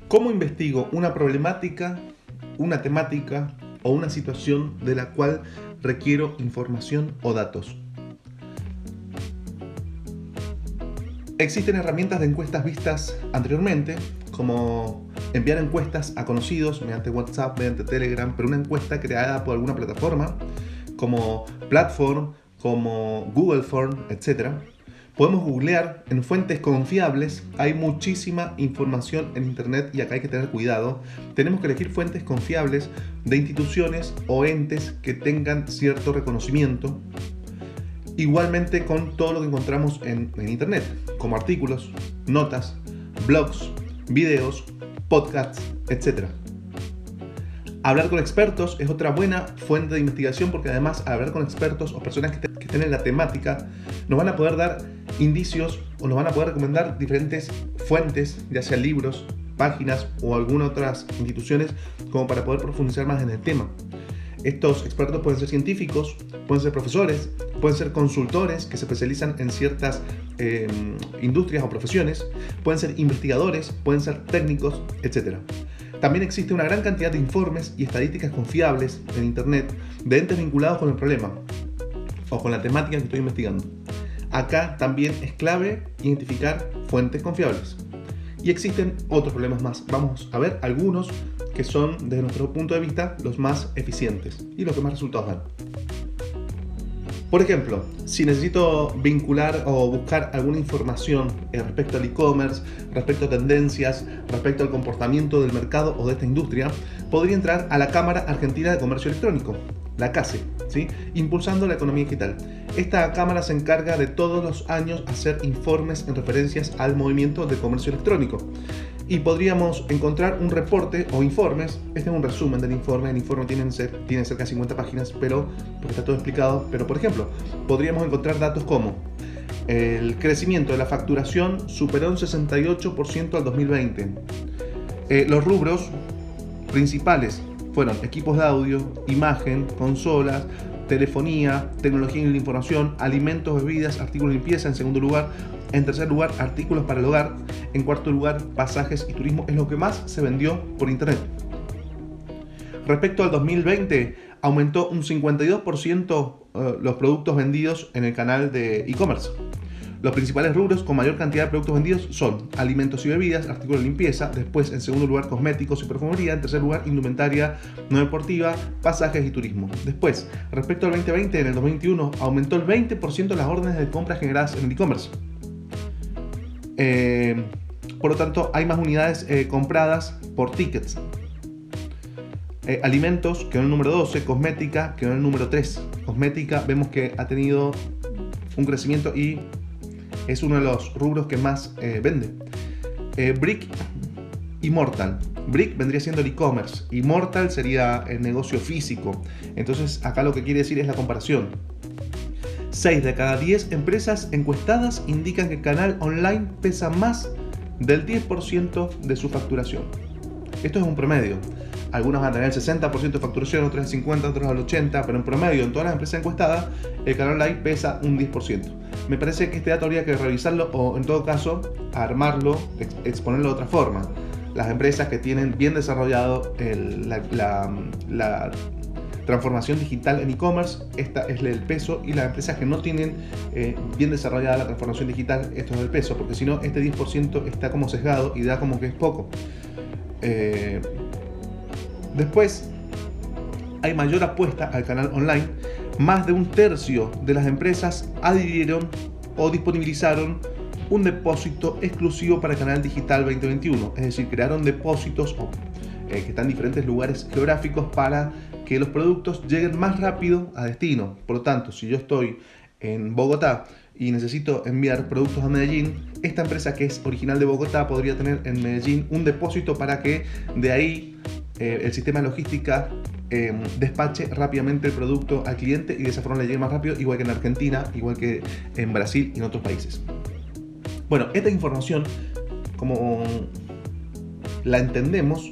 ¿Cómo investigo una problemática, una temática o una situación de la cual requiero información o datos? Existen herramientas de encuestas vistas anteriormente, como enviar encuestas a conocidos mediante WhatsApp, mediante Telegram, pero una encuesta creada por alguna plataforma, como Platform, como Google Form, etc. Podemos googlear en fuentes confiables. Hay muchísima información en internet y acá hay que tener cuidado. Tenemos que elegir fuentes confiables de instituciones o entes que tengan cierto reconocimiento. Igualmente con todo lo que encontramos en internet, como artículos, notas, blogs, videos, podcasts, etc. Hablar con expertos es otra buena fuente de investigación, porque además hablar con expertos o personas que estén en la temática nos van a poder dar indicios o nos van a poder recomendar diferentes fuentes, ya sea libros, páginas o algunas otras instituciones, como para poder profundizar más en el tema. Estos expertos pueden ser científicos, pueden ser profesores, pueden ser consultores que se especializan en ciertas industrias o profesiones, pueden ser investigadores, pueden ser técnicos, etc. También existe una gran cantidad de informes y estadísticas confiables en internet de entes vinculados con el problema o con la temática que estoy investigando. Acá también es clave identificar fuentes confiables. Y existen otros problemas más. Vamos a ver algunos que son, desde nuestro punto de vista, los más eficientes y los que más resultados dan. Por ejemplo, si necesito vincular o buscar alguna información respecto al e-commerce, respecto a tendencias, respecto al comportamiento del mercado o de esta industria, podría entrar a la Cámara Argentina de Comercio Electrónico, la CACE, ¿sí? Impulsando la economía digital. Esta cámara se encarga de todos los años hacer informes en referencias al movimiento de comercio electrónico. Y podríamos encontrar un reporte o informes. Este es un resumen del informe. El informe tiene cerca de 50 páginas, pero porque está todo explicado. Pero por ejemplo, podríamos encontrar datos como el crecimiento de la facturación superó un 68% al 2020. Los rubros principales fueron equipos de audio, imagen, consolas, telefonía, tecnología y la información, alimentos, bebidas, artículos de limpieza en segundo lugar. En tercer lugar, artículos para el hogar. En cuarto lugar, pasajes y turismo. Es lo que más se vendió por internet. Respecto al 2020, aumentó un 52% los productos vendidos en el canal de e-commerce. Los principales rubros con mayor cantidad de productos vendidos son alimentos y bebidas, artículos de limpieza, después en segundo lugar cosméticos y perfumería, en tercer lugar indumentaria no deportiva, pasajes y turismo. Después, respecto al 2020, en el 2021 aumentó el 20% las órdenes de compras generadas en el e-commerce. Por lo tanto, hay más unidades compradas por tickets. Alimentos quedó en el número 12, cosmética quedó en el número 3. Cosmética vemos que ha tenido un crecimiento y es uno de los rubros que más vende. Brick y Mortal. Brick vendría siendo el e-commerce y Mortal sería el negocio físico. Entonces acá lo que quiere decir es la comparación. 6 de cada 10 empresas encuestadas indican que el canal online pesa más del 10% de su facturación. Esto es un promedio. Algunos van a tener el 60% de facturación, otros el 50%, otros el 80%, pero en promedio en todas las empresas encuestadas el canal online pesa un 10%. Me parece que este dato habría que revisarlo o en todo caso armarlo, exponerlo de otra forma. Las empresas que tienen bien desarrollado la transformación digital en e-commerce, esta es el peso, y las empresas que no tienen bien desarrollada la transformación digital, esto es el peso, porque si no este 10% está como sesgado y da como que es poco. Después hay mayor apuesta al canal online. Más de un tercio de las empresas adhirieron o disponibilizaron un depósito exclusivo para el canal digital 2021, es decir, crearon depósitos que están en diferentes lugares geográficos para que los productos lleguen más rápido a destino. Por lo tanto, si yo estoy en Bogotá y necesito enviar productos a Medellín, esta empresa que es original de Bogotá podría tener en Medellín un depósito para que de ahí el sistema de logística despache rápidamente el producto al cliente y de esa forma le llegue más rápido, igual que en Argentina, igual que en Brasil y en otros países. Bueno, esta información, como la entendemos,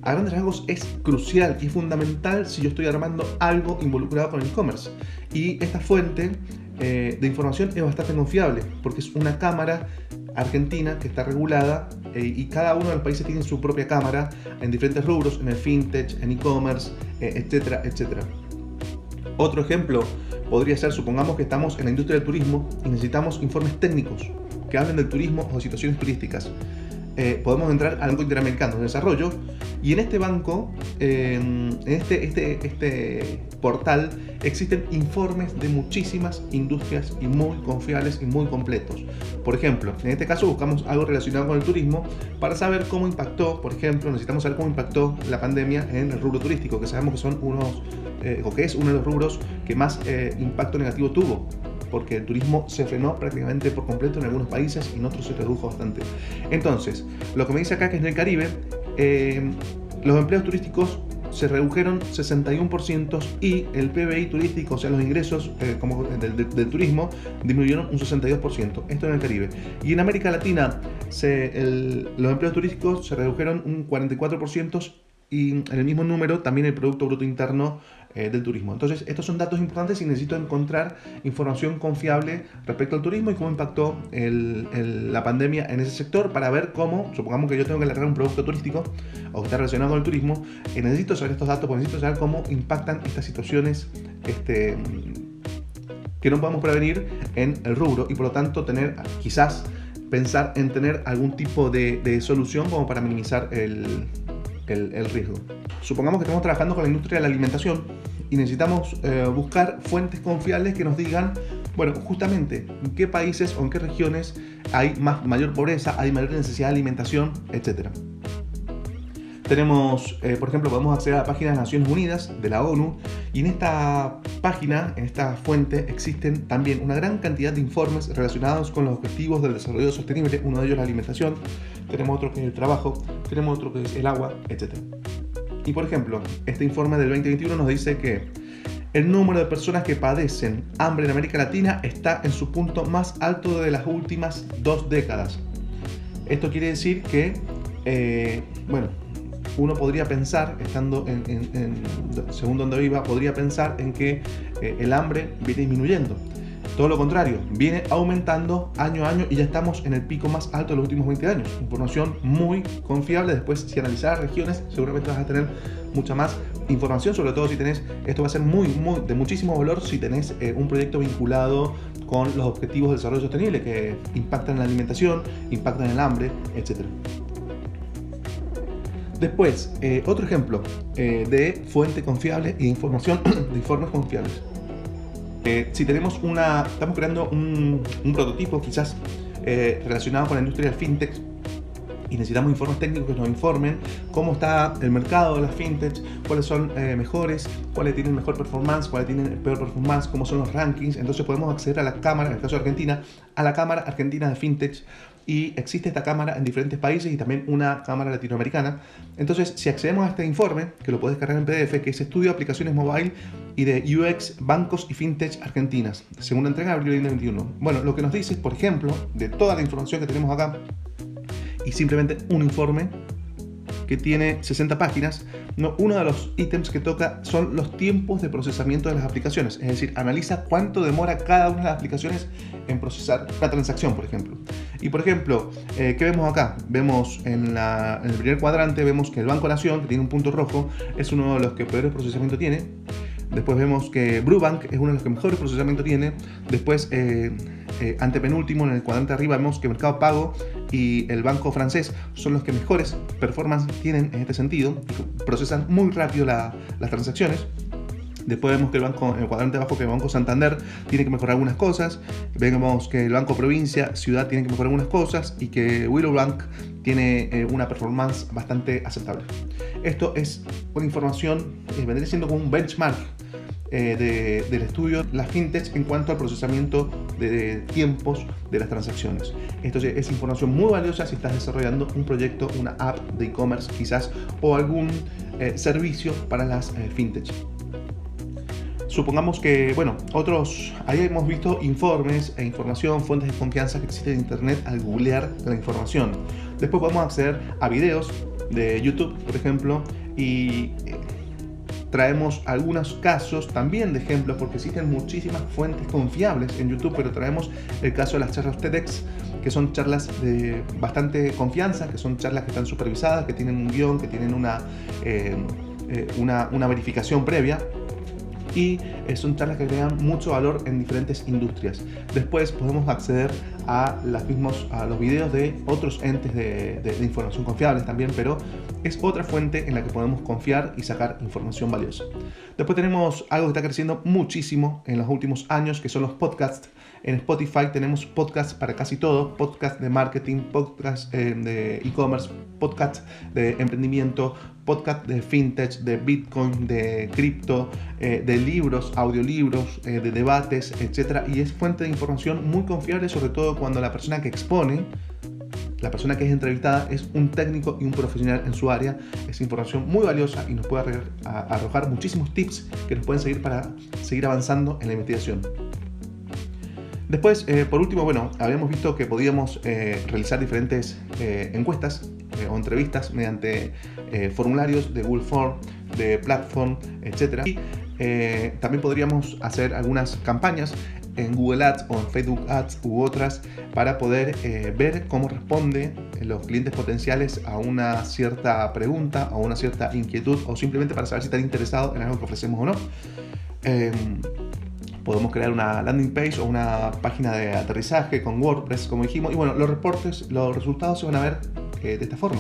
a grandes rasgos es crucial y fundamental si yo estoy armando algo involucrado con el e-commerce. Y esta fuente de información es bastante confiable, porque es una cámara argentina que está regulada y cada uno de los países tiene su propia cámara en diferentes rubros, en el fintech, en e-commerce, etcétera, etcétera. Otro ejemplo podría ser, supongamos que estamos en la industria del turismo y necesitamos informes técnicos que hablen del turismo o situaciones turísticas. Podemos entrar al Banco Interamericano de Desarrollo y en este banco, en este portal, existen informes de muchísimas industrias y muy confiables y muy completos. Por ejemplo, en este caso buscamos algo relacionado con el turismo para saber cómo impactó, por ejemplo, necesitamos saber cómo impactó la pandemia en el rubro turístico, que sabemos que son que es uno de los rubros que más impacto negativo tuvo, porque el turismo se frenó prácticamente por completo en algunos países y en otros se redujo bastante. Entonces, lo que me dice acá que en el Caribe, los empleos turísticos se redujeron 61% y el PBI turístico, o sea, los ingresos del turismo, disminuyeron un 62%. Esto en el Caribe. Y en América Latina, los empleos turísticos se redujeron un 44% y en el mismo número también el Producto Bruto Interno del turismo. Entonces, estos son datos importantes y necesito encontrar información confiable respecto al turismo y cómo impactó la pandemia en ese sector para ver cómo, supongamos que yo tengo que largar un producto turístico o que está relacionado con el turismo, necesito saber estos datos, porque necesito saber cómo impactan estas situaciones que no podemos prevenir en el rubro y por lo tanto quizás pensar en tener algún tipo de solución como para minimizar el riesgo. Supongamos que estamos trabajando con la industria de la alimentación y necesitamos buscar fuentes confiables que nos digan, bueno, justamente en qué países o en qué regiones hay mayor pobreza, hay mayor necesidad de alimentación, etc. Tenemos, por ejemplo, podemos acceder a la página de las Naciones Unidas, de la ONU, y en esta página, en esta fuente, existen también una gran cantidad de informes relacionados con los objetivos del desarrollo sostenible, uno de ellos la alimentación, tenemos otro que es el trabajo, tenemos otro que es el agua, etc. Y por ejemplo, este informe del 2021 nos dice que el número de personas que padecen hambre en América Latina está en su punto más alto de las últimas 2 décadas. Esto quiere decir que, uno podría pensar, estando según donde viva, podría pensar en que el hambre viene disminuyendo. Todo lo contrario, viene aumentando año a año y ya estamos en el pico más alto de los últimos 20 años. Información muy confiable. Después, si analizas regiones, seguramente vas a tener mucha más información, sobre todo si tenés, esto va a ser de muchísimo valor si tenés un proyecto vinculado con los objetivos de desarrollo sostenible que impactan en la alimentación, impactan en el hambre, etc. Después, otro ejemplo de fuente confiable y de información de informes confiables. Si estamos creando un prototipo quizás relacionado con la industria del fintech y necesitamos informes técnicos que nos informen cómo está el mercado de las fintech, cuáles son mejores, cuáles tienen mejor performance, cuáles tienen peor performance, cómo son los rankings. Entonces podemos acceder a la cámara, en el caso de Argentina, a la Cámara Argentina de Fintech, y existe esta cámara en diferentes países y también una cámara latinoamericana. Entonces, si accedemos a este informe, que lo puedes cargar en PDF, que es Estudio de Aplicaciones Mobile y de UX, Bancos y Fintech Argentinas, segunda entrega de abril de 2021. Bueno, lo que nos dice, por ejemplo, de toda la información que tenemos acá, y simplemente un informe que tiene 60 páginas, uno de los ítems que toca son los tiempos de procesamiento de las aplicaciones, es decir, analiza cuánto demora cada una de las aplicaciones en procesar una transacción, por ejemplo. Y por ejemplo, ¿qué vemos acá? Vemos en el primer cuadrante, vemos que el Banco Nación, que tiene un punto rojo, es uno de los que peores procesamiento tiene. Después vemos que Brubank es uno de los que mejores procesamiento tiene. Después, antepenúltimo, en el cuadrante de arriba, vemos que Mercado Pago y el banco francés son los que mejores performance tienen en este sentido, y procesan muy rápido las transacciones. Después vemos que en el cuadrante de abajo, que el Banco Santander tiene que mejorar algunas cosas. Vemos que el Banco Provincia, Ciudad, tiene que mejorar algunas cosas, y que Willow Bank tiene una performance bastante aceptable. Esto es una información, vendría siendo como un benchmark del estudio de las fintechs en cuanto al procesamiento de tiempos de las transacciones. Esto es información muy valiosa si estás desarrollando un proyecto, una app de e-commerce quizás, o algún servicio para las fintechs. Supongamos que, ahí hemos visto informes e información, fuentes de confianza que existen en internet al googlear la información. Después podemos acceder a videos de YouTube, por ejemplo, y traemos algunos casos también de ejemplos, porque existen muchísimas fuentes confiables en YouTube, pero traemos el caso de las charlas TEDx, que son charlas de bastante confianza, que son charlas que están supervisadas, que tienen un guión, que tienen una verificación previa. Y son charlas que agregan mucho valor en diferentes industrias. Después podemos acceder a los videos de otros entes de información confiables también, pero es otra fuente en la que podemos confiar y sacar información valiosa. Después tenemos algo que está creciendo muchísimo en los últimos años, que son los podcasts. En Spotify tenemos podcasts para casi todo: podcast de marketing, podcast de e-commerce, podcast de emprendimiento, podcast de fintech, de Bitcoin, de cripto, de libros, audiolibros, de debates, etc. Y es fuente de información muy confiable, sobre todo cuando la persona que expone, la persona que es entrevistada, es un técnico y un profesional en su área. Es información muy valiosa y nos puede arrojar muchísimos tips que nos pueden seguir para seguir avanzando en la investigación. Después, por último, habíamos visto que podíamos realizar diferentes encuestas o entrevistas mediante formularios de Google Form, de Platform, etc. Y también podríamos hacer algunas campañas en Google Ads o en Facebook Ads u otras para poder ver cómo responden los clientes potenciales a una cierta pregunta o una cierta inquietud, o simplemente para saber si están interesados en algo que ofrecemos o no. Podemos crear una landing page o una página de aterrizaje con WordPress, como dijimos, y los resultados se van a ver de esta forma.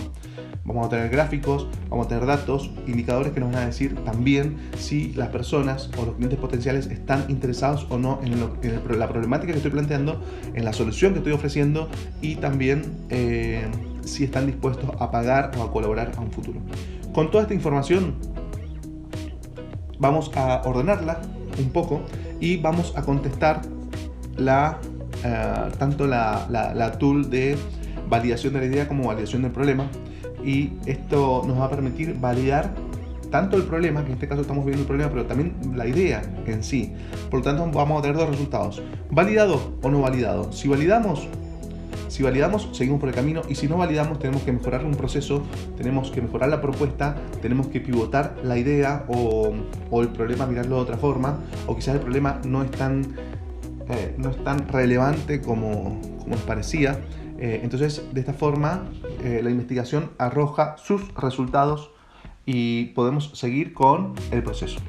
Vamos a tener gráficos, vamos a tener datos, indicadores que nos van a decir también si las personas o los clientes potenciales están interesados o no en la problemática que estoy planteando, en la solución que estoy ofreciendo, y también si están dispuestos a pagar o a colaborar a un futuro. Con toda esta información vamos a ordenarla un poco y vamos a contestar tanto la tool de validación de la idea como validación del problema, y esto nos va a permitir validar tanto el problema, que en este caso estamos viendo el problema, pero también la idea en sí. Por lo tanto, vamos a tener dos resultados: validado o no validado. Si validamos, seguimos por el camino, y si no validamos, tenemos que mejorar un proceso, tenemos que mejorar la propuesta, tenemos que pivotar la idea o el problema, mirarlo de otra forma, o quizás el problema no es tan relevante como nos parecía. Entonces, de esta forma, la investigación arroja sus resultados y podemos seguir con el proceso.